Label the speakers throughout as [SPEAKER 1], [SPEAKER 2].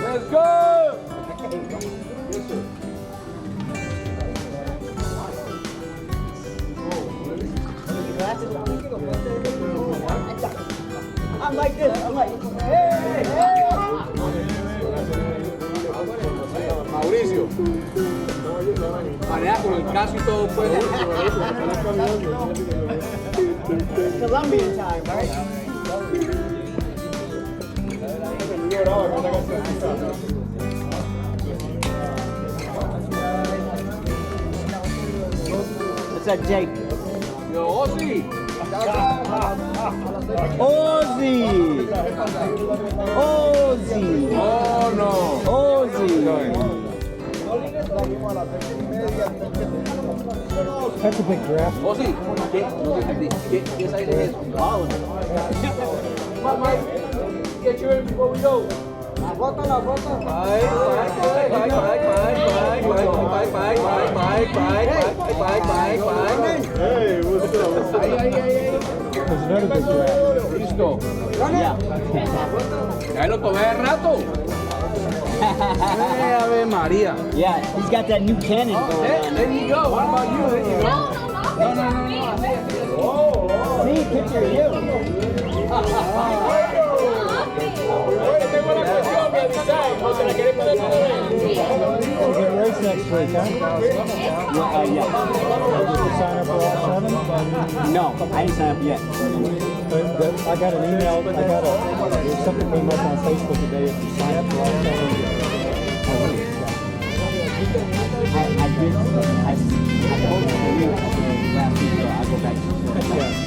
[SPEAKER 1] Let's go! I'm like this. I'm like, hey, hey. Mauricio. Maneja con el caso y todo puede. Colombian time, right? What's up, Jake? Yo, Ozzy! Ozzy! Ozzy! Oh no! Ozzy!
[SPEAKER 2] That's a big draft.
[SPEAKER 1] Ozzy, ¿qué side de eso? All of it. Come on, Mike. Get you in before we go. La bota.
[SPEAKER 2] Hey, what's up? There's another big draft.
[SPEAKER 1] Listo. Ya lo tomé de rato. Ave María.
[SPEAKER 3] Yeah, he's got that new cannon going on.
[SPEAKER 1] There you go. What about you? There you go. No.
[SPEAKER 3] See, picture of you.
[SPEAKER 2] We're going to race next week, huh?
[SPEAKER 3] Yeah.
[SPEAKER 2] Did you sign up for all 7?
[SPEAKER 3] No, I ain't signed up yet.
[SPEAKER 2] I got an email. Something came up on Facebook today. If you sign up for all 7.
[SPEAKER 3] I posted the link last week, so I'll go back to it.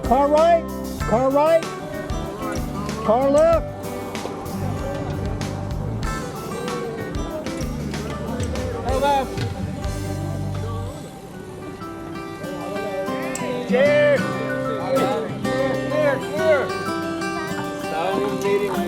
[SPEAKER 2] Car right, car left.
[SPEAKER 1] left.
[SPEAKER 2] Cheers.
[SPEAKER 1] Clear. Estaba en un meeting.